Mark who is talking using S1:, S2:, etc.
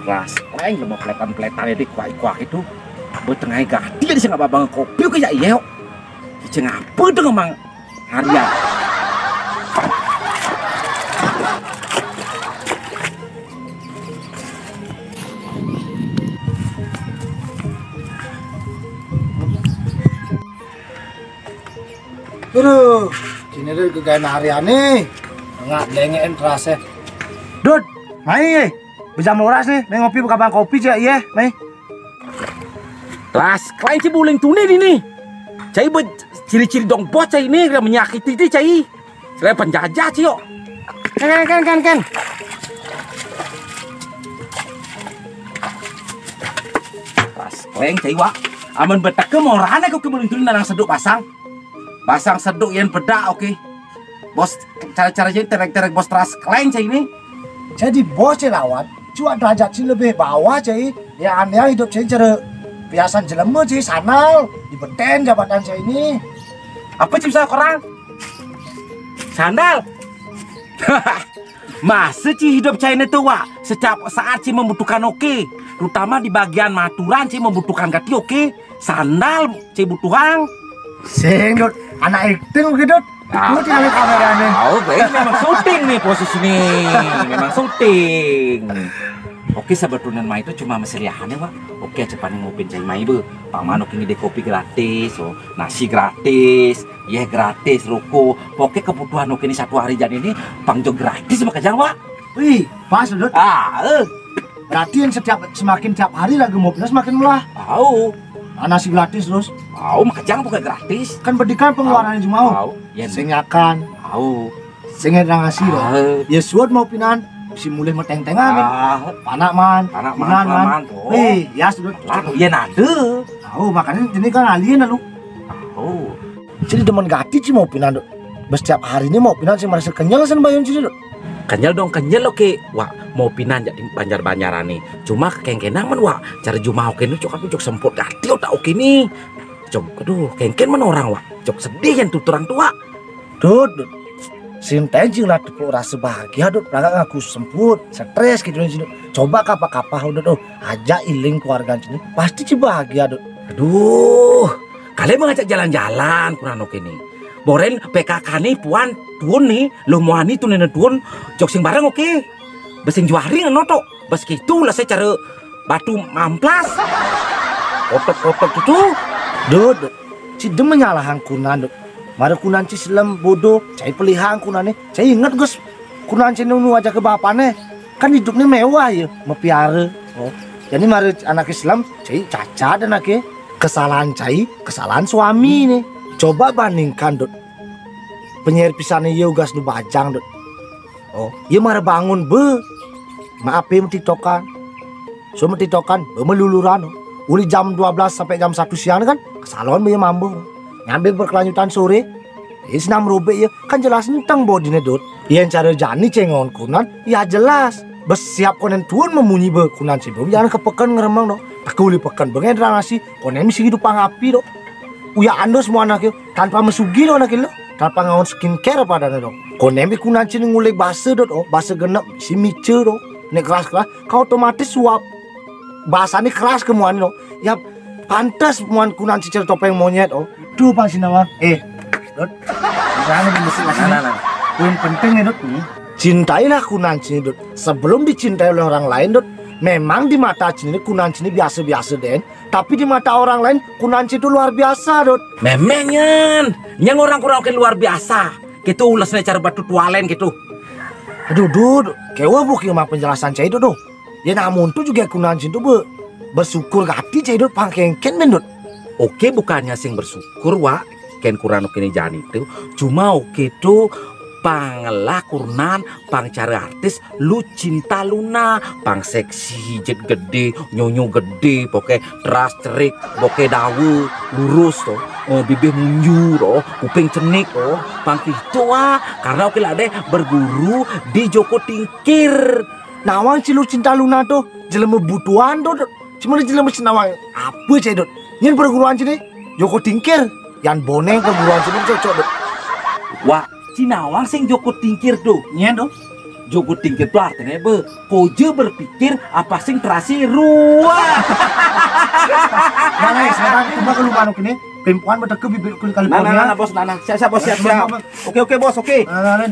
S1: kelas lain lo mau peletan-peletan di kuah-kuah itu bertengah gati dia nggak babang kopi kayak iya kok ceng apa tuh ngomong harian
S2: Aduh, sini deh kegain harian nih. Nggak dengerin terasa. Dud, main Bejam loras nih, ngopi buka bang kopi cek iya, nih.
S1: Kelas lain sih buling tuni nih. Cai ciri-ciri dong bos cai ini menyakiti ti cai. Saya penjajah sih yo. Kan. Kelas lain cai wa. Aman betak ke morane kok ke buling tuni nang seduk pasang. Pasang seduk yang beda oke. Bos cara-cara jadi terek-terek bos teras lain cai ini.
S2: Jadi bos celawat, cuma derajat sih lebih bawah cai. Ya aneh hidup cai cara biasa jelema cai sanal dibeten jabatan saya ini.
S1: Apa sih bisa orang? Sandal. Masa sih hidup cai ini tuh wa. Setiap saat sih membutuhkan oke. Terutama di bagian maturan sih membutuhkan gati oke. Sandal sih butuhan.
S2: Sing Dut, anak acting gitu Dut. Itu tinggal kameranya.
S1: Oh, baik memang syuting nih posisi nih. Memang syuting. Oke sebetulnya mah itu cuma meseriahannya Pak. Oke cepat ngupin cai mai bu. Paman oke ngide kopi gratis, oh, nasi gratis, ya gratis, ruko. Oke kebutuhan oke ini satu hari jadi ini pangjo gratis sama kejang Pak.
S2: Wih, pas Dut. Berarti yang semakin tiap hari lagi mau semakin melah.
S1: Tahu.
S2: Nasi gratis terus.
S1: Tahu makanya bukan gratis.
S2: Kan bedikan pengeluaran cuma mau.
S1: Ya
S2: sing akan.
S1: Tahu.
S2: Sing ngedang ngasih loh. Ya suat mau pinan. Si mulai meteng-tengan kan. Panak man. Wih, ya sudah.
S1: Iya nade.
S2: Tahu makanya ini kan alien lu.
S1: Tahu.
S2: Jadi demen gati sih mau pinan dok. Setiap hari ini mau pinan sih merasa kenyang sen bayun sih dok.
S1: Kenyal dong kenyal oke. Wah mau pinan jadi banjar-banjaran nih. Cuma kengkenang man wah. Cara jumah oke nih cok semput gati otak oke nih. Cok aduh kengken man orang wah. Cok sedih yang tuturan tua.
S2: Dut. Sintenjing lah tuh rasa bahagia dut. Praga ngaku semput, stres gitu nih dut. Coba kapah-kapah dut. Ajak iling keluarga sini. Pasti sih bahagia dut.
S1: Aduh. Kalian mengajak jalan-jalan kurang oke nih. Boren PKK nih puan tuan nih lo mau ani tuh nenek tuan jok sing bareng oke besing juari ngenoto bes gitu lah saya cara batu mamplas kotok itu
S2: dud si dem menyalahan kunan dud mari kunan ci selam bodoh cai pelihan kunan nih saya ingat gus kunan ci nunu aja ke bapaknya kan hidupnya mewah ya mepiara oh jadi mari anak Islam cai caca dan anaknya kesalahan cai kesalahan suami nih. Coba bandingkan dut penyair pisannya iya ugas nu bajang dut. Oh iya marah bangun be maaf ya metitokan so metitokan be meluluran uli jam 12 sampai jam 1 siang kan kesalahan be mambu ngambil berkelanjutan sore senam robek ya kan jelas tentang bodinya dut yang cara jani cengon kunan ya jelas bersiap konen tuan memunyi be kunan sih jangan kepekan ngeremang dok tak uli pekan bengen nasi konen misi hidup pangapi dok. Uya ando semua anaknya tanpa mesugi lo anaknya lo tanpa ngawon skincare pada dong. Kau nembi kunan cini ngulek bahasa dot oh bahasa genap si mice dong. Nek keras kau otomatis suap bahasa ini keras kemuan lo. Ya pantas muan kunan cicer topeng monyet oh. Tuh pak sinawa dot jangan dimesti nah. Poin penting ya dot cintailah kunan cini dot sebelum dicintai oleh orang lain dot. Memang di mata cini kunan cini biasa-biasa den, tapi di mata orang lain kunan cini itu luar biasa dot.
S1: Memengan, yang orang kurang luar biasa. Gitu ulasnya cara batu tualen gitu.
S2: Aduh dud, kewa bukti mah penjelasan cai dud. Ya namun tuh juga kunan cini tuh bersyukur gati cai dud pangkengken men dud.
S1: Oke bukannya sing bersyukur wa, ken kurang kini jangan itu. Cuma oke tuh panglah kurnan pang cari artis lu cinta luna pang seksi hijet gede nyonyo gede poke teras cerik poke dawu lurus toh bibir munjur oh kuping cenik oh pang itu karena oke lah deh berguru di Joko Tingkir
S2: nawang si lu cinta luna tuh jelema butuhan tuh cuma jelema senawang apa cai dot nyen perguruan sini Joko Tingkir yang boneng perguruan sini cocok dot
S1: wah Cinawang sing Joko Tingkir tuh, nyen tuh. jogo tingkat tuh artinya be. Koje berpikir apa sing terasiru.
S2: Nah, sekarang coba kalau manuk ini perempuan berdekat bibir kulit California.
S1: Bos, siap bos, siap. Oke bos, oke.
S2: Nah,